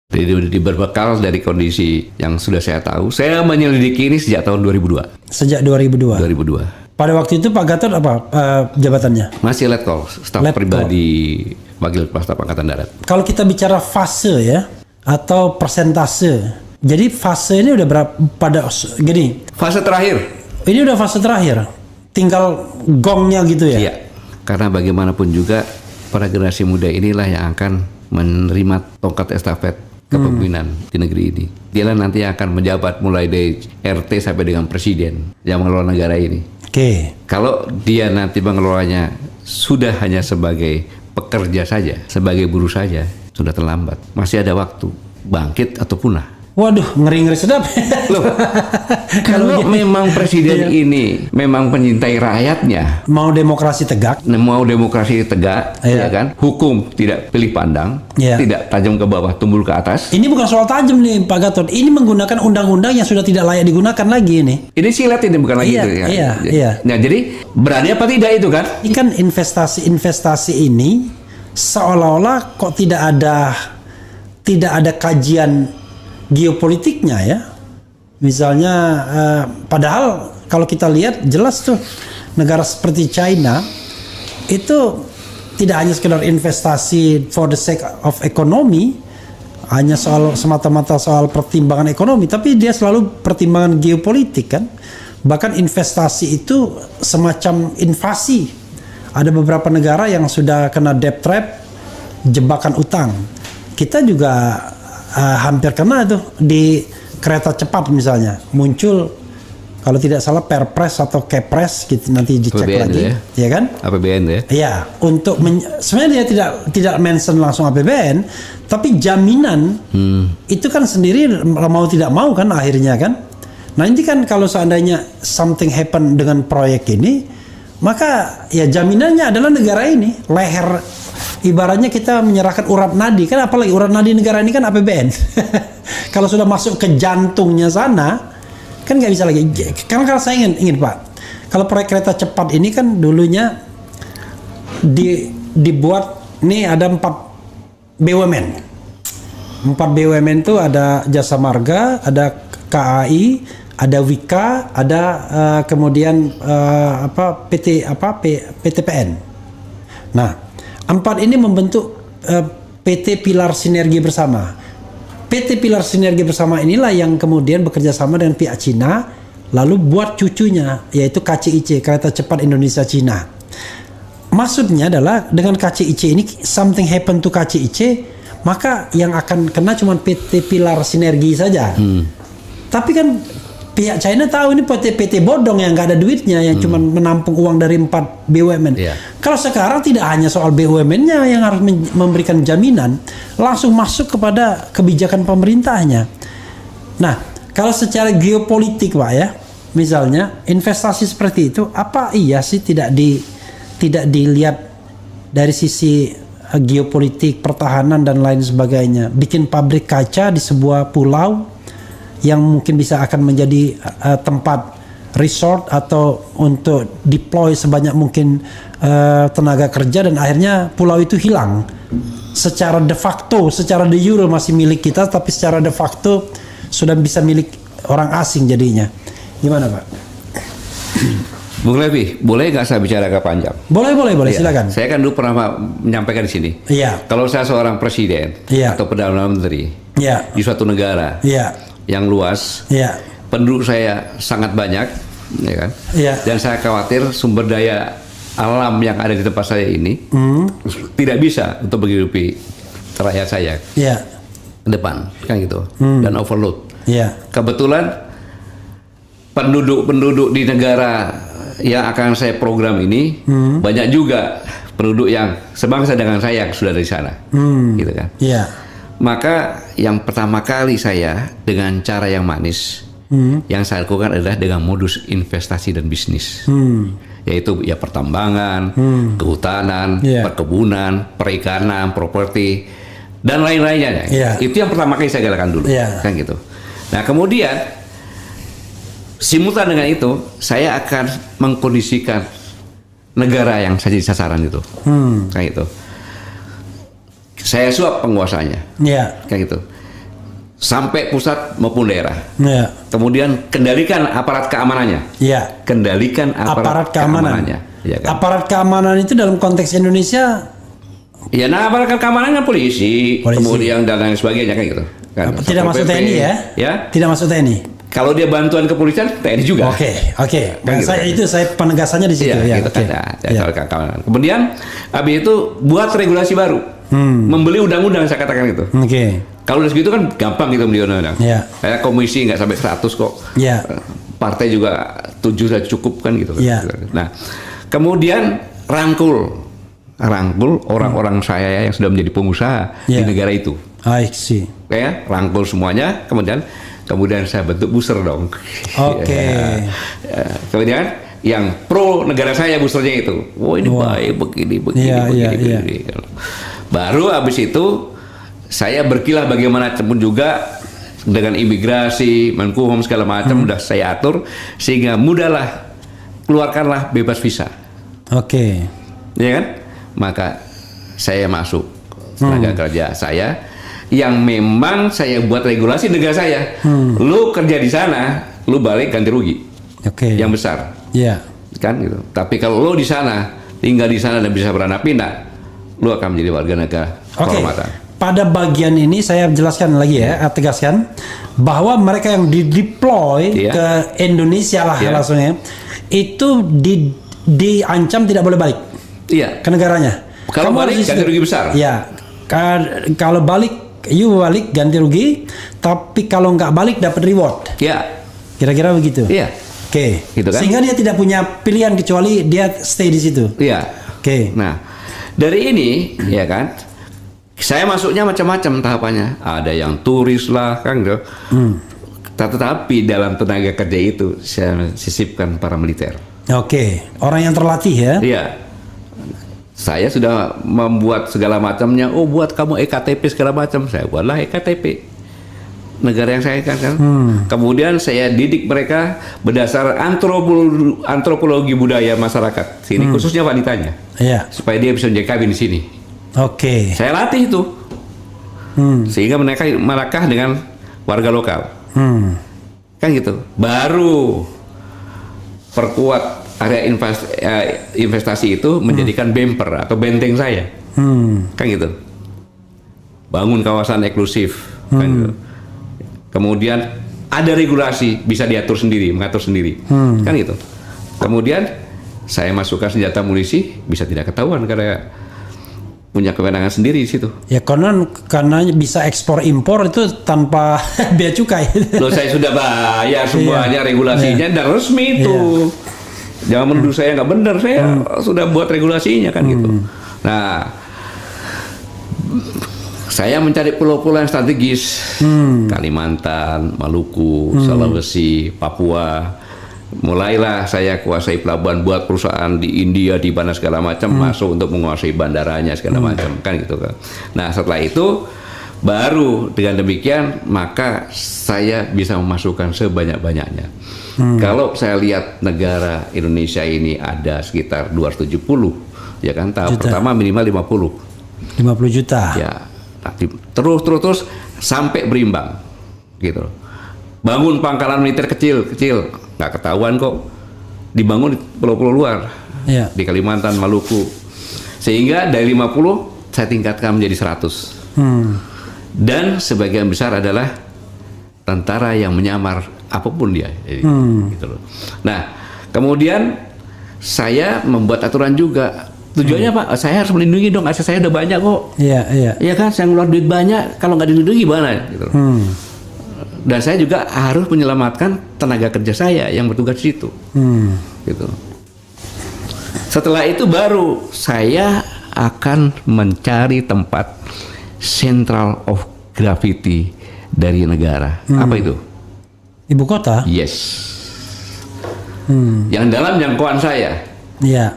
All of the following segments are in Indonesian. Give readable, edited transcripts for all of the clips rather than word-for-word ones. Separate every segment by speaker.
Speaker 1: Jadi berbekal dari kondisi yang sudah saya tahu, saya menyelidiki ini sejak tahun 2002.
Speaker 2: Sejak 2002.
Speaker 1: 2002.
Speaker 2: Pada waktu itu Pak Gatot apa jabatannya?
Speaker 1: Masih letkol, staf pribadi Wakil Kepala Staf Angkatan Darat.
Speaker 2: Kalau kita bicara fase ya atau persentase, jadi fase ini udah berapa? Gini.
Speaker 1: Fase terakhir.
Speaker 2: Ini udah fase terakhir. Tinggal gongnya gitu ya.
Speaker 1: Iya. Karena bagaimanapun juga para generasi muda inilah yang akan menerima tongkat estafet kepemimpinan di negeri ini. Dialah nanti yang akan menjabat mulai dari RT sampai dengan presiden yang mengelola negara ini.
Speaker 2: Oke.
Speaker 1: Kalau dia nanti mengelolanya sudah hanya sebagai pekerja saja, sebagai buruh saja, sudah terlambat. Masih ada waktu bangkit atau punah.
Speaker 2: Waduh, ngeri-ngeri sedap.
Speaker 1: Loh, kalau memang presiden ini memang penyintai rakyatnya,
Speaker 2: mau demokrasi tegak,
Speaker 1: ya kan, hukum tidak pilih pandang, tidak tajam ke bawah, tumbul ke atas.
Speaker 2: Ini bukan soal tajam nih Pak Gatot, ini menggunakan undang-undang yang sudah tidak layak digunakan lagi ini.
Speaker 1: Ini silat ini bukan lagi itu ya.
Speaker 2: Iya.
Speaker 1: Nah jadi berani apa tidak itu kan?
Speaker 2: Ini kan investasi ini seolah-olah kok tidak ada kajian geopolitiknya ya. Misalnya padahal kalau kita lihat jelas tuh negara seperti China itu tidak hanya sekedar investasi for the sake of economy, hanya semata-mata soal pertimbangan ekonomi, tapi dia selalu pertimbangan geopolitik kan. Bahkan investasi itu semacam invasi. Ada beberapa negara yang sudah kena debt trap, jebakan utang. Kita juga hampir kena tuh di kereta cepat misalnya, muncul kalau tidak salah Perpres atau Kepres gitu, nanti dicek APBN lagi ya kan,
Speaker 1: APBN ya.
Speaker 2: Iya, untuk sebenarnya dia tidak mention langsung APBN, tapi jaminan itu kan sendiri mau tidak mau kan akhirnya kan. Nah ini kan kalau seandainya something happen dengan proyek ini, maka ya jaminannya adalah negara ini, leher. Ibaratnya kita menyerahkan urat nadi kan, apalagi urat nadi negara ini kan APBN. Kalau sudah masuk ke jantungnya sana kan nggak bisa lagi. Karena kalau saya ingin Pak, kalau proyek kereta cepat ini kan dulunya dibuat nih ada 4 BUMN. 4 BUMN itu ada Jasa Marga, ada KAI, ada Wika, ada kemudian PTPN. Nah, 4 ini membentuk PT Pilar Sinergi Bersama. PT Pilar Sinergi Bersama inilah yang kemudian bekerja sama dengan pihak Cina, lalu buat cucunya, yaitu KCIC, Kereta Cepat Indonesia Cina. Maksudnya adalah dengan KCIC ini, something happen to KCIC, maka yang akan kena cuma PT Pilar Sinergi saja. Tapi kan pihak China tahu ini PT bodong yang nggak ada duitnya, yang cuma menampung uang dari 4 BUMN. Kalau sekarang tidak hanya soal BUMN-nya yang harus memberikan jaminan, langsung masuk kepada kebijakan pemerintahnya. Nah, kalau secara geopolitik Pak ya, misalnya investasi seperti itu, apa iya sih tidak dilihat dari sisi geopolitik, pertahanan dan lain sebagainya? Bikin pabrik kaca di sebuah pulau yang mungkin bisa akan menjadi tempat resort atau untuk deploy sebanyak mungkin tenaga kerja, dan akhirnya pulau itu hilang secara de facto, secara de jure masih milik kita, tapi secara de facto sudah bisa milik orang asing jadinya. Gimana Pak?
Speaker 1: Bung Levi, boleh nggak saya bicara agak panjang?
Speaker 2: Boleh, silakan.
Speaker 1: Saya kan dulu pernah menyampaikan di sini.
Speaker 2: Iya.
Speaker 1: Kalau saya seorang presiden atau perdana menteri di suatu negara yang luas, penduduk saya sangat banyak, ya kan? Dan saya khawatir sumber daya alam yang ada di tempat saya ini tidak bisa untuk menghidupi rakyat saya ke depan, kan gitu, dan overload. Kebetulan penduduk di negara yang akan saya program ini banyak juga penduduk yang sebangsa dengan saya yang sudah dari sana, gitu kan? Maka yang pertama kali saya dengan cara yang manis yang saya lakukan adalah dengan modus investasi dan bisnis, yaitu ya pertambangan, kehutanan, perkebunan, perikanan, properti dan lain-lainnya. Itu yang pertama kali saya galakan dulu, kan gitu. Nah kemudian simultan dengan itu saya akan mengkondisikan negara yang saya jadi sasaran itu, kayak gitu. Saya suap penguasanya, kayak gitu. sampai pusat maupun daerah.
Speaker 2: Ya.
Speaker 1: Kemudian kendalikan aparat keamanannya.
Speaker 2: Ya.
Speaker 1: Kendalikan aparat keamanannya. Ya kan?
Speaker 2: Aparat keamanan itu dalam konteks Indonesia.
Speaker 1: Ya, nah aparat keamanannya polisi, kemudian dan lain sebagainya kan gitu. Kan,
Speaker 2: tidak masuk
Speaker 1: PP,
Speaker 2: TNI ya?
Speaker 1: Ya.
Speaker 2: Tidak masuk TNI.
Speaker 1: Kalau dia bantuan kepolisian, TNI juga.
Speaker 2: Oke.
Speaker 1: Kan gitu,
Speaker 2: Saya itu saya penegasannya di situ ya.
Speaker 1: Gitu, kan. Keamanan. Kemudian habis itu buat regulasi baru. Membeli undang-undang, saya katakan itu. Kalau udah segitu kan gampang gitu beli undang-undang. Kayak komisi nggak sampai 100 kok. Partai juga 7 sudah cukup kan gitu. Nah, kemudian rangkul orang-orang saya yang sudah menjadi pengusaha di negara itu.
Speaker 2: I see.
Speaker 1: Ya, rangkul semuanya, kemudian saya bentuk booster dong. Kemudian yang pro negara saya boosternya itu, ini baik begini. Baru habis itu saya berkilah bagaimana pun juga dengan imigrasi, Menkumham segala macam udah saya atur sehingga mudahlah, keluarkanlah bebas visa. Ya kan? Maka saya masuk tenaga kerja saya yang memang saya buat regulasi negara saya. Lu kerja di sana, lu balik ganti rugi. Yang besar. Kan gitu. Tapi kalau lu di sana, tinggal di sana dan bisa beranak pindah, lu akan menjadi warga negara kehormatan.
Speaker 2: Pada bagian ini saya jelaskan lagi ya, tegaskan bahwa mereka yang dideploy ke Indonesia lah langsungnya itu diancam tidak boleh balik ke negaranya.
Speaker 1: Kalau balik ganti rugi besar.
Speaker 2: Kalau balik balik ganti rugi, tapi kalau nggak balik dapat reward. Kira-kira begitu. Gitu kan? Sehingga dia tidak punya pilihan kecuali dia stay di situ. Nah, dari ini ya kan, saya masuknya macam-macam tahapannya. Ada yang turis lah kan gitu. Tetapi dalam tenaga kerja itu saya sisipkan para militer. Orang yang terlatih ya. Saya sudah membuat segala macamnya. Buat kamu EKTP segala macam. Saya buatlah EKTP negara yang saya kan. Kemudian saya didik mereka berdasar antropologi budaya masyarakat sini, khususnya wanitanya, supaya dia bisa menjadi kabin di sini. Saya latih itu, sehingga mereka melakah dengan warga lokal, kan gitu. Baru perkuat area investasi itu menjadikan bumper atau benteng saya, kan gitu. Bangun kawasan eksklusif, kan gitu. Kemudian ada regulasi, bisa diatur sendiri, mengatur sendiri, kan gitu. Kemudian saya masukkan senjata munisi, bisa tidak ketahuan karena punya kewenangan sendiri di situ. Karena bisa ekspor impor itu tanpa bea cukai. Loh, saya sudah bayar semuanya regulasinya dan resmi itu. Jangan menuduh saya nggak benar, saya sudah buat regulasinya kan gitu. Nah, saya mencari pulau-pulau yang strategis, Kalimantan, Maluku, Sulawesi, Papua. Mulailah saya kuasai pelabuhan, buat perusahaan di India, di mana segala macam, masuk untuk menguasai bandaranya segala macam, kan gitu kan. Nah, setelah itu baru dengan demikian maka saya bisa memasukkan sebanyak-banyaknya. Kalau saya lihat negara Indonesia ini ada sekitar 270, ya kan, tahap pertama minimal 50 juta. Ya, terus sampai berimbang, gitu. Bangun pangkalan militer kecil, nggak ketahuan kok, dibangun di pulau-pulau luar, di Kalimantan, Maluku, sehingga dari 50 saya tingkatkan menjadi 100. Dan sebagian besar adalah tentara yang menyamar apapun dia, gitu loh. Nah, kemudian saya membuat aturan juga. Tujuannya Pak, saya harus melindungi dong, aset saya udah banyak kok. Iya kan, saya ngeluar duit banyak, kalau nggak dilindungi gimana? Gitu. Dan saya juga harus menyelamatkan tenaga kerja saya yang bertugas di situ. Gitu. Setelah itu baru saya akan mencari tempat central of gravity dari negara. Apa itu? Ibu kota?
Speaker 1: Yes. Yang dalam jangkauan saya.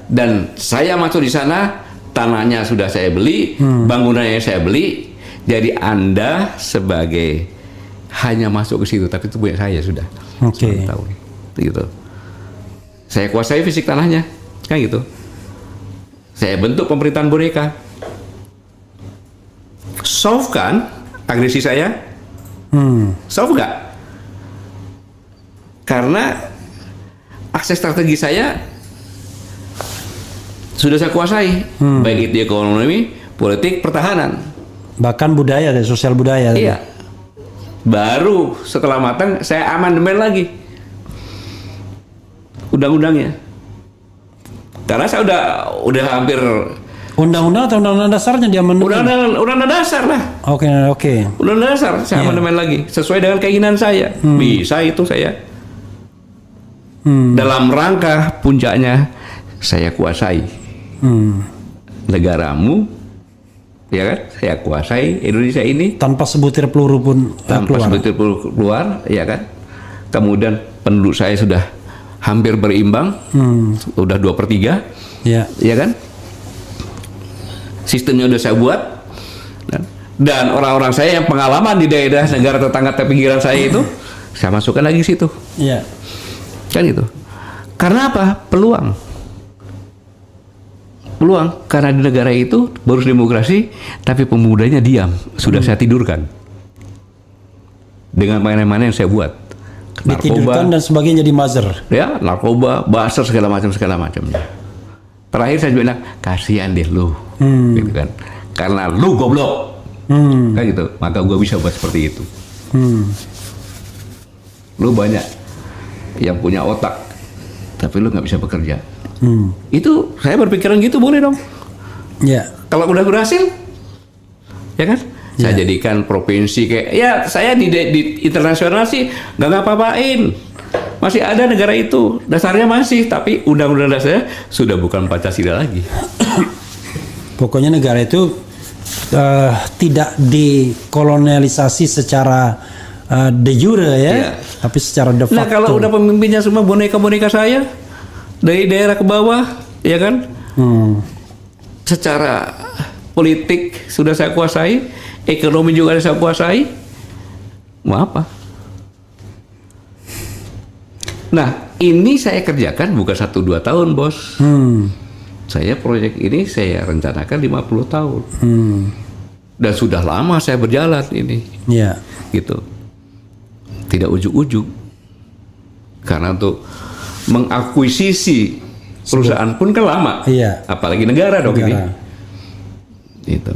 Speaker 1: Dan saya masuk di sana, tanahnya sudah saya beli, bangunannya saya beli. Jadi Anda sebagai hanya masuk ke situ, tapi itu punya saya sudah. Tahu, gitu. Saya kuasai fisik tanahnya, kan gitu. Saya bentuk pemerintahan boneka. Solve kan agresi saya, Solve nggak? Karena akses strategi saya sudah saya kuasai, baik itu ekonomi, politik, pertahanan,
Speaker 2: bahkan budaya dan sosial budaya.
Speaker 1: Iya. Baru setelah matang saya amandemen lagi undang-undangnya. Karena saya udah hampir
Speaker 2: undang-undang atau undang-undang dasarnya dia
Speaker 1: undang-undang dasar lah.
Speaker 2: Oke.
Speaker 1: Undang-undang dasar saya amandemen lagi sesuai dengan keinginan saya. Bisa itu saya. Dalam rangka puncaknya saya kuasai negaramu, ya kan? Saya kuasai Indonesia ini
Speaker 2: tanpa sebutir peluru pun
Speaker 1: sebutir peluru keluar, ya kan? Kemudian penduduk saya sudah hampir berimbang, udah 2/3, ya kan? Sistemnya udah saya buat, dan orang-orang saya yang pengalaman di daerah negara tetangga pinggiran saya itu, saya masukkan lagi situ.
Speaker 2: Iya.
Speaker 1: Kan itu. Karena apa? Peluang. Karena di negara itu baru demokrasi, tapi pemudanya diam. Sudah saya tidurkan. Dengan mainan-mainan yang saya buat.
Speaker 2: Ditidurkan dan sebagainya jadi mazer.
Speaker 1: Ya, narkoba, buzzer segala macamnya. Terakhir saya bilang, kasihan deh lu. Gitu kan. Karena lu goblok. Kan gitu. Maka gua bisa buat seperti itu. Lu banyak yang punya otak, tapi lu nggak bisa bekerja. Itu saya berpikiran gitu, boleh dong.
Speaker 2: Ya.
Speaker 1: Kalau udah berhasil, ya kan? Saya jadikan provinsi kayak, ya saya di internasional sih nggak ngapa-ngapain. Masih ada negara itu, dasarnya masih, tapi undang-undang dasarnya sudah bukan Pancasila lagi.
Speaker 2: Pokoknya negara itu tidak dikolonialisasi secara de jure ya, tapi secara de facto.
Speaker 1: Nah kalau udah pemimpinnya semua boneka-boneka saya dari daerah ke bawah, ya kan? Secara politik sudah saya kuasai, ekonomi juga saya kuasai, mau apa? Nah ini saya kerjakan bukan 1-2 tahun, bos. Saya proyek ini saya rencanakan 50 tahun. Dan sudah lama saya berjalan ini.
Speaker 2: Iya.
Speaker 1: Gitu. Tidak ujuk-ujuk. Karena untuk mengakuisisi perusahaan pun kan lama.
Speaker 2: Iya.
Speaker 1: Apalagi negara dong ini. Gitu.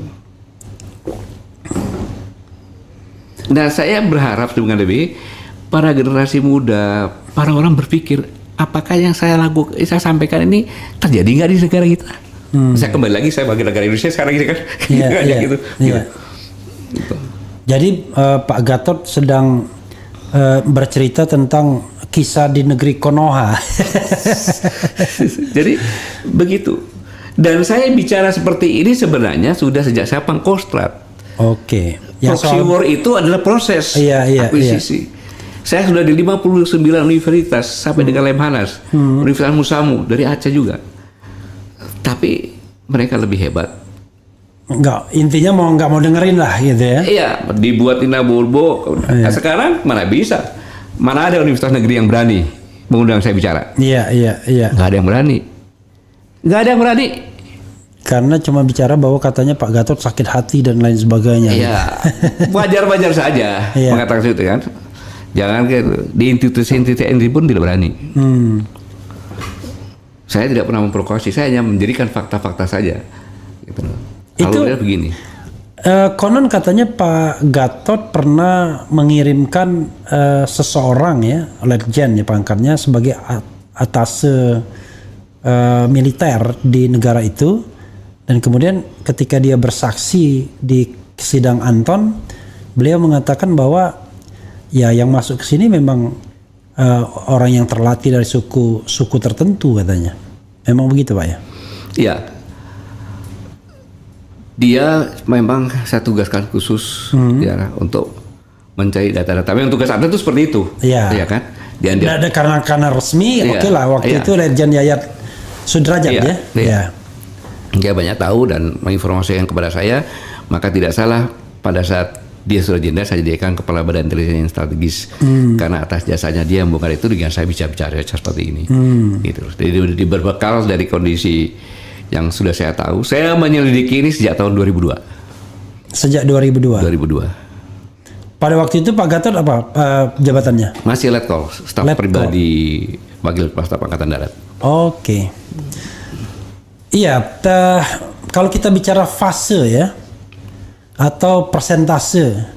Speaker 1: Nah, saya berharap dengan lebih para generasi muda, para orang berpikir, apakah yang saya sampaikan ini terjadi nggak di negara kita? Saya kembali lagi, saya bagi negara Indonesia sekarang ini kan. Gitu.
Speaker 2: Jadi Pak Gatot sedang bercerita tentang kisah di negeri Konoha.
Speaker 1: Jadi begitu. Dan saya bicara seperti ini sebenarnya sudah sejak saya Pangkostrat.
Speaker 2: Oke.
Speaker 1: Proxy war itu adalah proses akuisisi. Saya sudah di 59 universitas sampai dengan Lemhanas, Universitas Musamu dari Aceh juga. Tapi mereka lebih hebat.
Speaker 2: Intinya nggak mau dengerin lah gitu ya.
Speaker 1: Iya, dibuatin Bulbo. Nah, sekarang mana bisa? Mana ada universitas negeri yang berani mengundang saya bicara?
Speaker 2: Iya.
Speaker 1: Nggak ada yang berani.
Speaker 2: Karena cuma bicara bahwa katanya Pak Gatot sakit hati dan lain sebagainya.
Speaker 1: Iya, wajar-wajar saja mengatakan itu kan. Jangan di institusi pun tidak berani. Saya tidak pernah memprovokasi, saya hanya menjadikan fakta-fakta saja. Gitu. Itu begini.
Speaker 2: Konon katanya Pak Gatot pernah mengirimkan seseorang ya, letjen ya pangkatnya sebagai atase militer di negara itu, dan kemudian ketika dia bersaksi di sidang Anton, beliau mengatakan bahwa ya yang masuk ke sini memang orang yang terlatih dari suku tertentu katanya. Memang begitu Pak ya?
Speaker 1: Iya. Dia memang saya tugaskan khusus ya, untuk mencari data-data. Memang tugas Anda itu seperti itu.
Speaker 2: Iya.
Speaker 1: Ya kan?
Speaker 2: Ada karena resmi, oke lah. Waktu itu Letjen Yayat Sudrajat ya. Iya.
Speaker 1: Dia banyak tahu dan menginformasikan kepada saya, maka tidak salah pada saat dia sudah jenderal saya jadikan kepala Badan Intelijen Strategis karena atas jasanya dia membongkar itu dengan saya bisa bicara seperti ini. Gitu. Jadi berbekal dari kondisi yang sudah saya tahu, saya menyelidiki ini sejak tahun 2002.
Speaker 2: Sejak 2002. Pada waktu itu Pak Gatot apa jabatannya?
Speaker 1: Masih Letkol, staf pribadi Wakil Kepala Staf Angkatan Darat.
Speaker 2: Oke. Iya, kalau kita bicara fase ya atau persentase.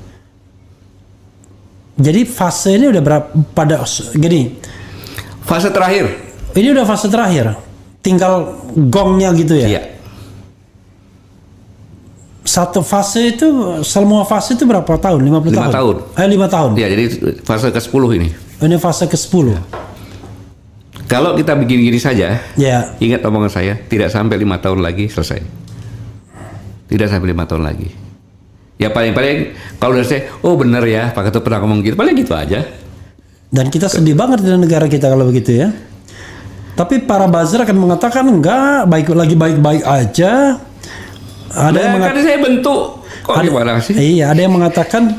Speaker 2: Jadi fase ini udah berapa pada gini.
Speaker 1: Fase terakhir.
Speaker 2: Ini udah fase terakhir. Tinggal gongnya gitu ya.
Speaker 1: Iya.
Speaker 2: Satu fase itu, semua fase itu berapa tahun? 50 tahun?
Speaker 1: 5 tahun.
Speaker 2: 5 tahun.
Speaker 1: Iya, jadi fase ke-10 ini.
Speaker 2: Ini fase ke-10.
Speaker 1: Ya. Kalau kita bikin gini saja,
Speaker 2: Ya.
Speaker 1: ingat omongan saya, tidak sampai 5 tahun lagi selesai. Tidak sampai 5 tahun lagi. Ya paling-paling kalau udah saya, oh benar ya, Pak Gatot pernah ngomong gitu, paling gitu aja.
Speaker 2: Dan kita sedih banget dengan negara kita kalau begitu ya. Tapi para buzzer akan mengatakan enggak, baik-baik aja. Ada yang
Speaker 1: kan saya bentuk kok gimana sih?
Speaker 2: Iya, ada yang mengatakan,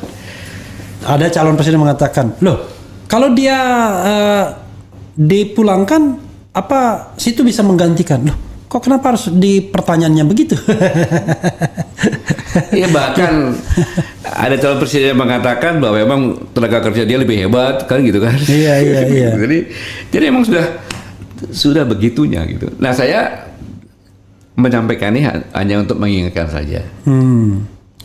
Speaker 2: ada calon presiden mengatakan, loh kalau dia dipulangkan, apa situ bisa menggantikan? Loh, kok kenapa harus di pertanyaannya begitu?
Speaker 1: Iya, bahkan ada calon presiden yang mengatakan bahwa memang tenaga kerja dia lebih hebat kan gitu kan?
Speaker 2: Iya.
Speaker 1: jadi emang sudah begitunya gitu. Nah saya menyampaikan ini hanya untuk mengingatkan saja.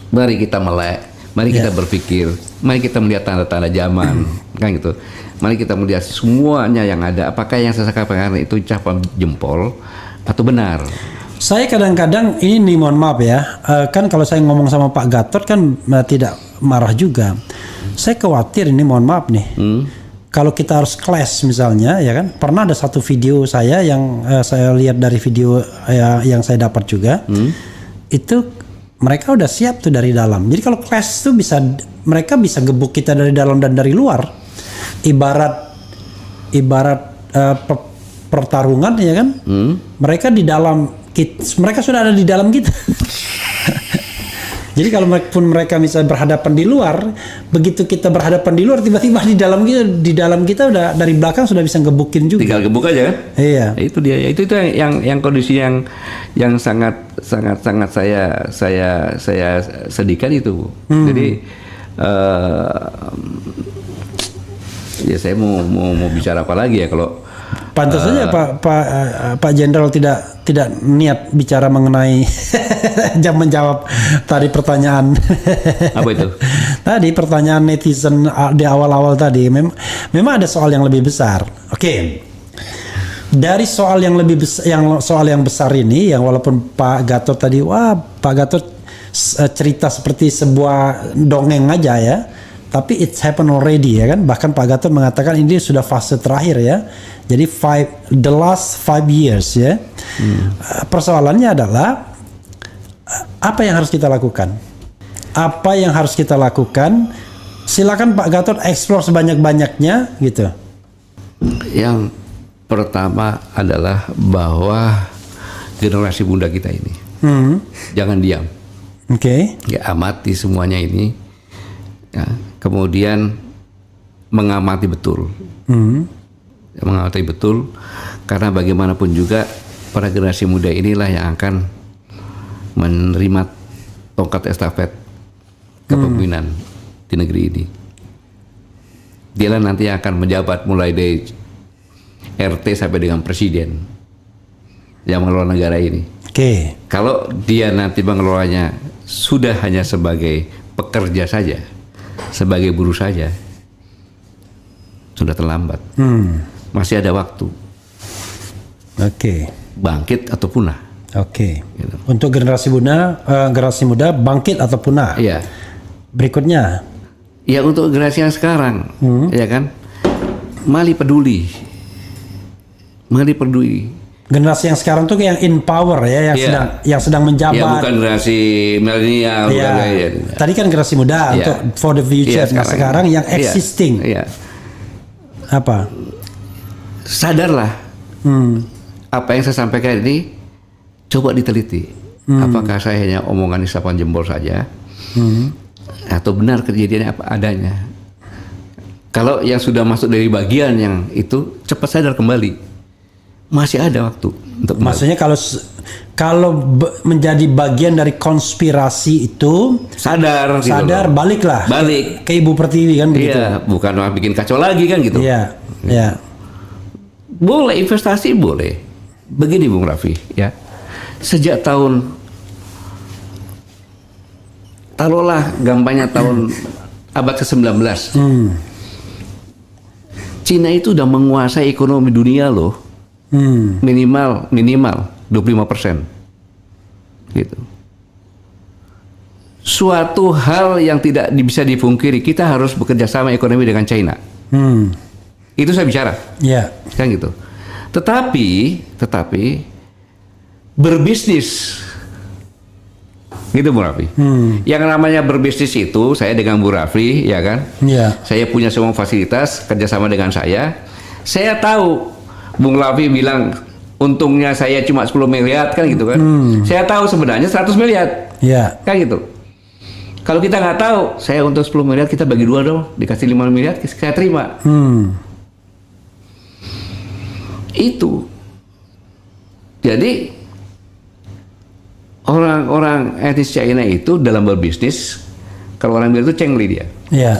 Speaker 1: Mari kita melek, mari kita berpikir, mari kita melihat tanda-tanda zaman, kan gitu. Mari kita melihat semuanya yang ada. Apakah yang saya sampaikan itu ucapan jempol atau benar?
Speaker 2: Saya kadang-kadang ini mohon maaf ya, kan kalau saya ngomong sama Pak Gatot kan tidak marah juga. Saya khawatir ini mohon maaf nih. Kalau kita harus clash misalnya, ya kan? Pernah ada satu video saya yang saya lihat dari video yang saya dapat juga, itu mereka udah siap tuh dari dalam. Jadi kalau clash tuh mereka bisa gebuk kita dari dalam dan dari luar. Ibarat pertarungan ya kan? Mereka di dalam mereka sudah ada di dalam kita. Jadi kalau mereka misalnya berhadapan di luar, begitu kita berhadapan di luar, tiba-tiba di dalam kita udah dari belakang sudah bisa gebukin juga.
Speaker 1: Tinggal gebuk aja kan?
Speaker 2: Iya.
Speaker 1: Itu dia. Itu yang kondisi yang sangat saya sedihkan itu. Jadi ya saya mau bicara apa lagi ya kalau
Speaker 2: pantas saja Pak Jenderal tidak niat bicara mengenai menjawab tadi pertanyaan.
Speaker 1: Apa itu?
Speaker 2: Tadi pertanyaan netizen di awal-awal tadi memang ada soal yang lebih besar. Oke. Dari soal yang lebih besar, soal yang besar ini, yang walaupun Pak Gatot tadi, Pak Gatot cerita seperti sebuah dongeng aja ya. Tapi it's happened already ya kan. Bahkan Pak Gatot mengatakan ini sudah fase terakhir ya. Jadi the last 5 years ya. Persoalannya adalah apa yang harus kita lakukan? Apa yang harus kita lakukan? Silakan Pak Gatot explore sebanyak-banyaknya gitu.
Speaker 1: Yang pertama adalah bahwa generasi muda kita ini jangan diam.
Speaker 2: Oke.
Speaker 1: Ya, amati semuanya ini. Ya, kemudian mengamati betul. Mengamati betul, karena bagaimanapun juga para generasi muda inilah yang akan menerima tongkat estafet kepemimpinan di negeri ini. Dialah nanti yang akan menjabat mulai dari RT sampai dengan presiden yang mengelola negara ini.
Speaker 2: Oke.
Speaker 1: Kalau dia nanti mengelolanya sudah hanya sebagai pekerja saja, sebagai buruh saja, sudah terlambat. Masih ada waktu.
Speaker 2: Oke.
Speaker 1: Bangkit atau punah.
Speaker 2: Oke.
Speaker 1: Gitu.
Speaker 2: Untuk generasi muda bangkit atau punah.
Speaker 1: Iya.
Speaker 2: Berikutnya.
Speaker 1: Ya untuk generasi yang sekarang, ya kan, mari peduli.
Speaker 2: Generasi yang sekarang tuh yang in power ya, yang sedang menjabat.
Speaker 1: Ya bukan generasi milenial.
Speaker 2: Ya. Tadi kan generasi muda untuk for the future. Nah sekarang yang existing.
Speaker 1: Iya.
Speaker 2: Apa?
Speaker 1: Sadarlah. Apa yang saya sampaikan ini coba diteliti. Apakah saya hanya omongan isapan jempol saja, atau benar kejadiannya apa adanya? Kalau yang sudah masuk dari bagian yang itu, cepat sadar kembali. Masih ada waktu untuk
Speaker 2: maksudnya kalau Kalau menjadi bagian dari konspirasi itu
Speaker 1: sadar
Speaker 2: baliklah
Speaker 1: balik
Speaker 2: ke Ibu Pertiwi kan begitu.
Speaker 1: Iya, bukan malah bikin kacau lagi kan gitu.
Speaker 2: Iya, iya.
Speaker 1: Boleh investasi boleh. Begini Bung Raffi ya. Sejak tahun taruhlah gampangnya tahun abad ke-19. Cina itu udah menguasai ekonomi dunia loh. Minimal 25%. Gitu. Suatu hal yang tidak bisa dipungkiri, kita harus bekerja sama ekonomi dengan China. Itu saya bicara.
Speaker 2: Iya.
Speaker 1: Kan gitu. Tetapi berbisnis. Gitu Bu Raffi. Yang namanya berbisnis itu, saya dengan Bu Raffi, ya kan?
Speaker 2: Iya.
Speaker 1: Saya punya semua fasilitas, kerjasama dengan saya. Saya tahu Bung Raffi bilang untungnya saya cuma 10 miliar kan gitu kan. Saya tahu sebenarnya 100 miliar.
Speaker 2: Iya.
Speaker 1: Kan gitu. Kalau kita nggak tahu, saya untuk 10 miliar kita bagi 2 dong, dikasih 5 miliar saya terima. Itu. Jadi orang-orang etnis China itu dalam berbisnis, kalau orang bilang itu cengli dia.
Speaker 2: Iya.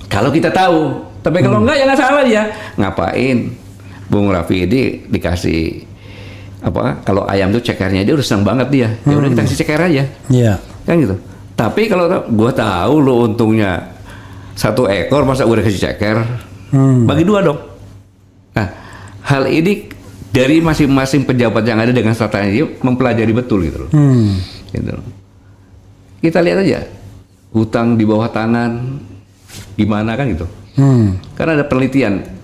Speaker 1: Kalau kita tahu, tapi kalau enggak ya nggak salah dia. Ngapain? Bung Raffi ini dikasih apa? Kalau ayam tuh cekernya dia udah senang banget dia. Ya udah kita kasih ceker aja.
Speaker 2: Iya.
Speaker 1: Kan gitu. Tapi kalau gua tahu lo untungnya 1 ekor, masa gua udah kasih ceker? Bagi 2 dong. Nah, hal ini dari masing-masing pejabat yang ada dengan strategi mempelajari betul gitu loh. Gitu. Kita lihat aja hutang di bawah tanah gimana kan gitu. Karena ada penelitian.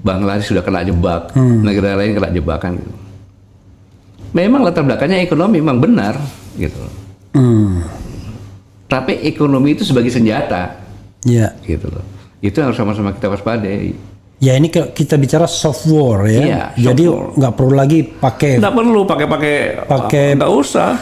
Speaker 1: Bangladesh sudah kena jebak, negara lain kena jebakan gitu. Memang latar belakangnya ekonomi memang benar gitu. Tapi ekonomi itu sebagai senjata.
Speaker 2: Iya.
Speaker 1: Gitu loh. Itu yang harus sama-sama kita waspadai.
Speaker 2: Ya ini kita bicara soft war ya.
Speaker 1: Iya,
Speaker 2: jadi nggak perlu lagi pakai.
Speaker 1: Nggak perlu pakai. Nggak usah.